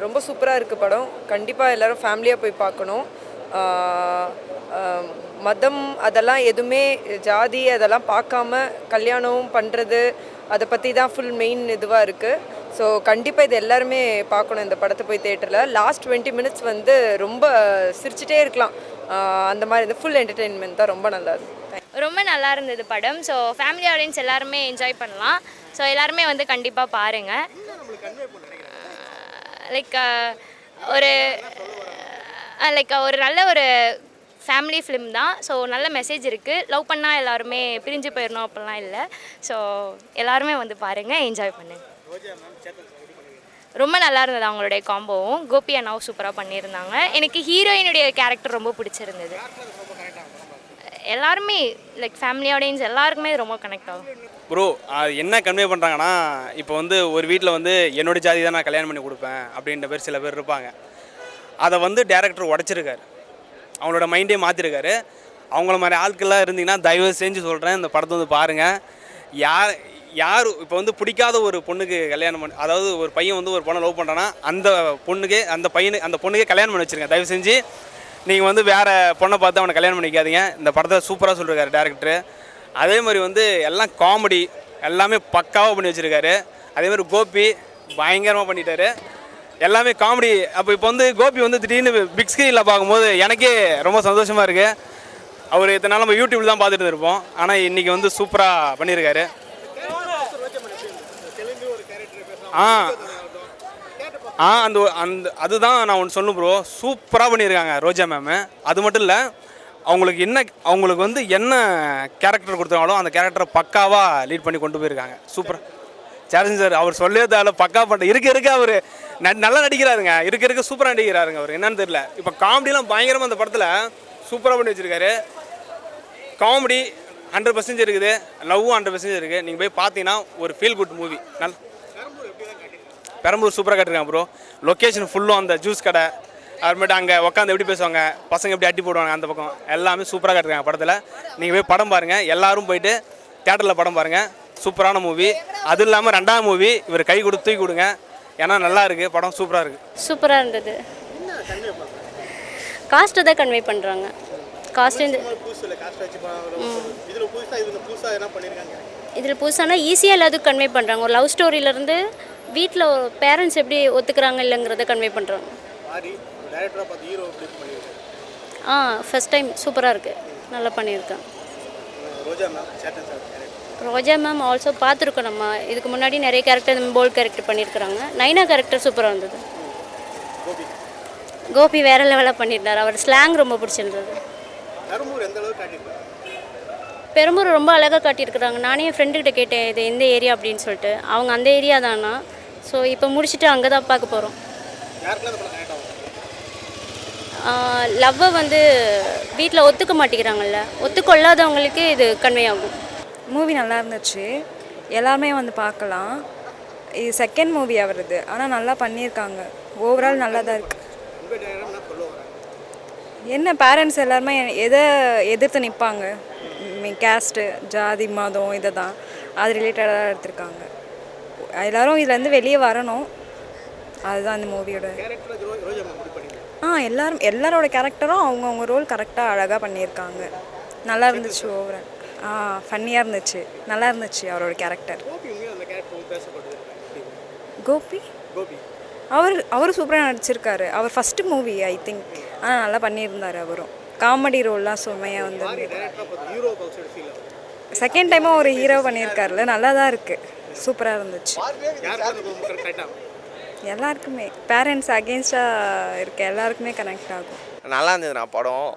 ரொம்ப சூப்பராக இருக்குது படம். கண்டிப்பாக எல்லோரும் ஃபேமிலியாக போய் பார்க்கணும். மதம் அதெல்லாம் எதுவுமே, ஜாதி அதெல்லாம் பார்க்காம கல்யாணம் பண்ணுறது, அதை பற்றி தான் ஃபுல் மெயின் இதுவாக இருக்குது. ஸோ கண்டிப்பாக இது எல்லாருமே பார்க்கணும் இந்த படத்தை போய் தேட்டரில். லாஸ்ட் 20 மினிட்ஸ் வந்து ரொம்ப சிரிச்சிட்டே இருக்கலாம். அந்த மாதிரி இந்த ஃபுல் என்டர்டெயின்மெண்ட் தான் ரொம்ப நல்லா இருந்தது. ரொம்ப நல்லா இருந்தது படம். ஸோ ஃபேமிலி ஆடியன்ஸ் எல்லாருமே என்ஜாய் பண்ணலாம். ஸோ எல்லாருமே வந்து கண்டிப்பாக பாருங்கள். லைக் ஒரு நல்ல ஒரு ஃபேமிலி ஃபிலிம் தான். ஸோ நல்ல மெசேஜ் இருக்குது. லவ் பண்ணால் எல்லாருமே பிரிஞ்சு போயிடணும் அப்படிலாம் இல்லை. ஸோ எல்லாருமே வந்து பாருங்கள், என்ஜாய் பண்ணுங்கள். ரொம்ப நல்லா இருந்தது அவங்களுடைய காம்போவும். கோபி அண்ணாவும் சூப்பராக பண்ணியிருந்தாங்க. எனக்கு ஹீரோயினுடைய கேரக்டர் ரொம்ப பிடிச்சிருந்தது. எல்லாருமே லைக் ஃபேமிலி ஆடியன்ஸ் எல்லாருக்குமே ரொம்ப கனெக்ட் ஆகும். ப்ரோ என்ன கன்வே பண்ணுறாங்கன்னா, இப்போ வந்து ஒரு வீட்டில் வந்து என்னோடய ஜாதி தான் நான் கல்யாணம் பண்ணி கொடுப்பேன் அப்படின்ற பேர் சில பேர் இருப்பாங்க. அதை வந்து டேரக்டர் உடச்சிருக்காரு, அவங்களோட மைண்டே மாற்றிருக்காரு. அவங்கள மாதிரி ஆட்கள்லாம் இருந்தீங்கன்னா தயவு செஞ்சு சொல்கிறேன், இந்த படத்தை வந்து பாருங்கள். யார் இப்போ வந்து பிடிக்காத ஒரு பொண்ணுக்கு கல்யாணம் பண்ணி, அதாவது ஒரு பையன் வந்து ஒரு பொண்ணை லவ் பண்ணுறான்னா அந்த பொண்ணுக்கே கல்யாணம் பண்ணி வச்சுருங்க தயவு செஞ்சு. நீங்கள் வந்து வேறு பொண்ணை பார்த்து அவனை கல்யாணம் பண்ணிக்காதீங்க. இந்த படத்தை சூப்பராக சொல்லியிருக்காரு டேரக்டரு. அதே மாதிரி வந்து எல்லாம் காமெடி எல்லாமே பக்காவாக பண்ணி வச்சுருக்காரு. அதேமாதிரி கோபி பயங்கரமாக பண்ணிட்டாரு, எல்லாமே காமெடி. அப்போ இப்போ வந்து கோபி வந்து திடீர்னு பிக் ஸ்க்ரீனில் பார்க்கும்போது எனக்கே ரொம்ப சந்தோஷமாக இருக்குது. அவர் இத்தனை நாள் நம்ம யூடியூப்பில் தான் பார்த்துட்டு இருப்போம், ஆனால் இன்றைக்கி வந்து சூப்பராக பண்ணியிருக்காரு. அதுதான் நான் ஒன்று சொல்லணும் ப்ரோ, சூப்பராக பண்ணியிருக்காங்க ரோஜா மேமு. அது மட்டும் இல்லை, அவங்களுக்கு வந்து என்ன கேரக்டர் கொடுத்தாங்களோ அந்த கேரக்டரை பக்காவாக லீட் பண்ணி கொண்டு போயிருக்காங்க. சூப்பராக சேரன் சார் அவர் சொல்லியதால பக்கா பண்ண இருக்க அவர் நல்லா நடிக்கிறாருங்க. இருக்க சூப்பராக நடிக்கிறாருங்க. அவர் என்னன்னு தெரியல, இப்போ காமெடிலாம் பயங்கரமாக அந்த படத்தில் சூப்பராக பண்ணி வச்சுருக்காரு. காமெடி 100% இருக்குது, லவ்வும் 100% இருக்குது. நீங்கள் போய் பார்த்தீங்கன்னா ஒரு ஃபீல் குட் மூவி. பெரம்பூர் சூப்பராக கட்டிருக்காங்க ப்ரோ. லொக்கேஷன் ஃபுல்லும் அந்த ஜூஸ் கடை, அப்புறமேட்டு அங்கே உட்காந்து எப்படி பேசுவாங்க, பசங்க எப்படி அட்டி போடுவாங்க, அந்த பக்கம் எல்லாமே சூப்பராக கட்டிருக்காங்க படத்தில். நீங்கள் போய் படம் பாருங்கள், எல்லோரும் போயிட்டு தேட்டரில் படம் பாருங்கள். சூப்பரான மூவி. அதுவும் இல்லாமல் 2ஆவது மூவி இவர் கை கொடுத்து தூக்கி கொடுங்க, ஏன்னா நல்லா இருக்குது படம், சூப்பராக இருக்குது. சூப்பராக இருந்தது. காஸ்ட்டு தான் கன்வே பண்ணுறாங்க. இதில் புதுசானா ஈஸியாக எல்லாத்துக்கும் கன்வே பண்ணுறாங்க. ஒரு லவ் ஸ்டோரியிலேருந்து வீட்டில் பேரண்ட்ஸ் எப்படி ஒத்துக்கிறாங்க இல்லைங்கிறத கன்வே பண்ணுறாங்க. ஃபஸ்ட் டைம் சூப்பராக இருக்குது, நல்லா பண்ணியிருக்கேன். ரோஜா மேம் ஆல்சோ பார்த்துருக்கோம் நம்ம. இதுக்கு முன்னாடி நிறைய கேரக்டர் போல்ட் கேரக்டர் பண்ணியிருக்கிறாங்க. நைனா கேரக்டர் சூப்பராக இருந்தது. கோபி வேறு லெவலாக பண்ணியிருந்தார். அவர் ஸ்லாங் ரொம்ப பிடிச்சிருந்தது. பெரம்பூர் ரொம்ப அழகாக காட்டியிருக்கிறாங்க. நானே என் ஃப்ரெண்டுக்கிட்ட கேட்டேன் இது எந்த ஏரியா அப்படின்னு சொல்லிட்டு. அவங்க அந்த ஏரியா தானா. ஸோ இப்போ முடிச்சுட்டு அங்கே தான் பார்க்க போகிறோம். லவ்வை வந்து வீட்டில் ஒத்துக்க மாட்டேங்கிறாங்கல்ல, ஒத்துக்கொள்ளாதவங்களுக்கு இது கன்வே ஆகும். மூவி நல்லா இருந்துச்சு, எல்லாருமே வந்து பார்க்கலாம். இது செகண்ட் மூவி அவருது, ஆனால் நல்லா பண்ணியிருக்காங்க. ஓவரால் நல்லா தான் இருக்குது. என்ன பேரண்ட்ஸ் எல்லாருமே எதை எதிர்த்து நிற்பாங்க, கேஸ்ட்டு ஜாதி மதம் இதை தான் அது ரிலேட்டடாக எடுத்திருக்காங்க. எல்லோரும் இதுலேருந்து வெளியே வரணும், அதுதான் அந்த மூவியோட. எல்லாரோட கேரக்டரும் அவங்கவுங்க ரோல் கரெக்டாக அழகாக பண்ணியிருக்காங்க. நல்லா இருந்துச்சு ஓவரால். ஃபன்னியாக இருந்துச்சு, நல்லா இருந்துச்சு அவரோட கேரக்டர். கோபி அவர் சூப்பராக நடிச்சிருக்காரு. அவர் ஃபஸ்ட்டு மூவி ஐ திங்க், ஆனால் நல்லா பண்ணியிருந்தார். அவரும் காமெடி ரோல்லாம் செம்மையாக வந்து செகண்ட் டைமும் ஒரு ஹீரோ பண்ணியிருக்காருல, நல்லா தான் இருக்குது, சூப்பராக இருந்துச்சு. எல்லாருக்குமே பேரண்ட்ஸ் அகெயின்ஸ்டாக இருக்க எல்லாருக்குமே கனெக்ட் ஆகும். நல்லா இருந்தது நான் படம்.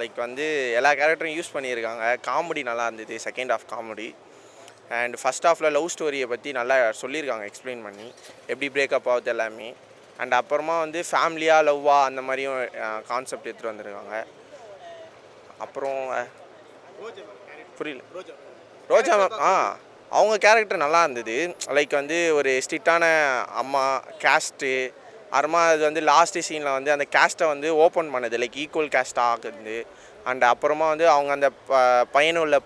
லைக் வந்து எல்லா கேரக்டரும் யூஸ் பண்ணியிருக்காங்க. காமெடி நல்லா இருந்தது, second half comedy. And first ஹாஃபில் லவ் ஸ்டோரியை பற்றி நல்லா சொல்லியிருக்காங்க, எக்ஸ்பிளைன் பண்ணி எப்படி பிரேக்கப் ஆகுது எல்லாமே. அண்ட் அப்புறமா வந்து ஃபேமிலியாக லவ்வா அந்த மாதிரியும் கான்செப்ட் எடுத்துகிட்டு வந்திருக்காங்க. அப்புறம் புரியல. ரோஜா மேம் அவங்க கேரக்டர் நல்லா இருந்தது. லைக் வந்து ஒரு ஸ்ட்ரிக்டான அம்மா, கேஸ்ட்டு, அப்புறமா அது வந்து லாஸ்ட்டு சீனில் வந்து அந்த கேஸ்ட்டை வந்து ஓப்பன் பண்ணுது, லைக் ஈக்குவல் கேஸ்ட்டாக ஆகுது. அண்ட் அப்புறமா வந்து அவங்க அந்த பையனும் உள்ள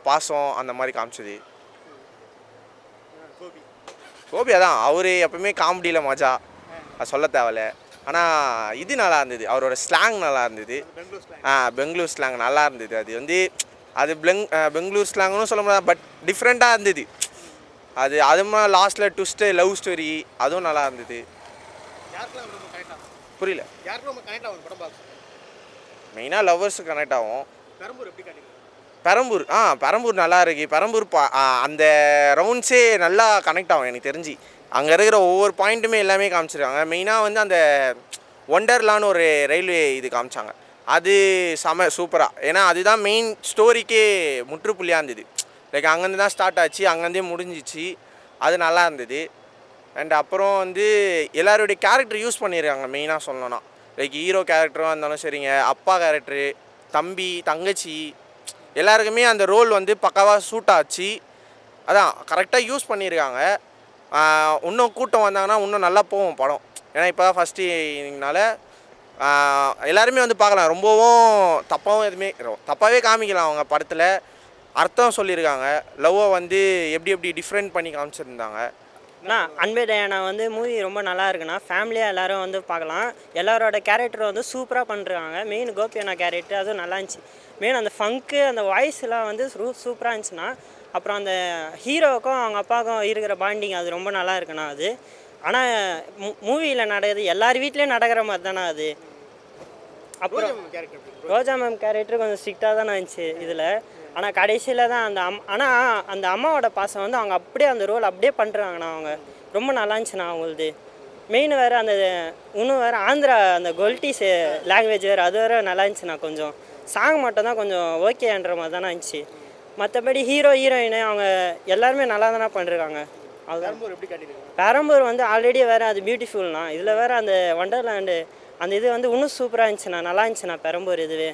பாசம் அந்த மாதிரி காமிச்சது. கோபி அதான் அவர் எப்பவுமே காமெடியில் மஜா. அது சொல்ல தேவையில்ல. ஆனால் இது நல்லா இருந்தது, அவரோட ஸ்லாங் நல்லா இருந்தது. பெங்களூர் ஸ்லாங் நல்லா இருந்தது. அது வந்து அது பெங்களூர் ஸ்லாங்னு சொல்ல முடியாது, பட் டிஃப்ரெண்ட்டாக இருந்தது. அதுமா லாஸ்ட்டில் ட்விஸ்ட்டு லவ் ஸ்டோரி அதுவும் நல்லா இருந்தது. புரியல. மெயினாக லவ்வர்ஸுக்கு கனெக்ட் ஆகும். பெரம்பூர் நல்லா இருக்கு. பெரம்பூர் அந்த ரவுண்ட்ஸே நல்லா கனெக்ட் ஆகும் எனக்கு தெரிஞ்சு. அங்கே இருக்கிற ஒவ்வொரு பாயிண்ட்டுமே எல்லாமே காமிச்சிருக்காங்க. மெயினாக வந்து அந்த ஒண்டர்லான்னு ஒரு ரயில்வே இது காமிச்சாங்க, அது சூப்பராக. ஏன்னா அதுதான் மெயின் ஸ்டோரிக்கே முற்றுப்புள்ளியாக இருந்தது. லைக் அங்கேருந்து தான் ஸ்டார்ட் ஆச்சு, அங்கேருந்தே முடிஞ்சிச்சு. அது நல்லா இருந்தது. அண்ட் அப்புறம் வந்து எல்லாருடைய கேரக்டர் யூஸ் பண்ணியிருக்காங்க. மெயினாக சொல்லணும்னா லைக் ஹீரோ கேரக்டராக இருந்தாலும் சரிங்க, அப்பா கேரக்டரு, தம்பி, தங்கச்சி, எல்லாருக்குமே அந்த ரோல் வந்து பக்காவாக சூட் ஆச்சு. அதான் கரெக்டாக யூஸ் பண்ணியிருக்காங்க. இன்னும் கூட்டம் வந்தாங்கன்னா இன்னும் நல்லா போகும் படம். ஏன்னா இப்போ தான் ஃபஸ்ட்டு ஈவினிங்னால எல்லாருமே வந்து பார்க்கலாம். ரொம்பவும் தப்பாகவே காமிக்கலாம். அவங்க படத்தில் அர்த்தம் சொல்லியிருக்காங்க. லவ்வை வந்து எப்படி டிஃப்ரெண்ட் பண்ணி காமிச்சிருந்தாங்க. அன்பே டயானா வந்து மூவி ரொம்ப நல்லா இருக்குண்ணா. ஃபேமிலியாக எல்லோரும் வந்து பார்க்கலாம். எல்லாரோட கேரக்டர் வந்து சூப்பராக பண்ணுறாங்க. மெயின் கோபி அண்ணா கேரக்டர் அதுவும் நல்லா இருந்துச்சு. மெயின் அந்த ஃபங்க்கு அந்த வாய்ஸ்லாம் வந்து சூப்பராக இருந்துச்சுன்னா. அப்புறம் அந்த ஹீரோவுக்கும் அவங்க அப்பாவுக்கும் இருக்கிற பாண்டிங் அது ரொம்ப நல்லா இருக்குண்ணா. அது ஆனால் மூவியில் நடக்குது எல்லார் வீட்லேயும் நடக்கிற மாதிரி தானே அது. அப்புறம் ரோஜா மேம் கேரக்டர் கொஞ்சம் ஸ்ட்ரிக்டாக தானே இருந்துச்சு இதில். ஆனால் கடைசியில் தான் அந்த அம்மாவோட பாசம் வந்து அவங்க அப்படியே அந்த ரோல் அப்படியே பண்ணுறாங்கண்ணா. அவங்க ரொம்ப நல்லா இருந்துச்சுண்ணா அவங்களது. மெயின் வேறு அந்த இன்னும் வேறு ஆந்திரா அந்த கொல்டிஸ் லாங்குவேஜ் வேறு, அது வேறு நல்லா இருந்துச்சுண்ணா. கொஞ்சம் சாங் மட்டும் தான் கொஞ்சம் ஓகேன்ற மாதிரி தானே இருந்துச்சு. மற்றபடி ஹீரோயின் அவங்க எல்லாருமே நல்லா தானே பண்ணிருக்காங்க. பெரம்பூர் வந்து ஆல்ரெடி வேறு அது பியூட்டிஃபுல்ண்ணா. இதில் வேறு அந்த ஒண்டர்லேண்டு அந்த இது வந்து இன்னும் சூப்பராக இருந்துச்சுண்ணா. நல்லா இருந்துச்சுண்ணா பெரம்பூர் இதுவே.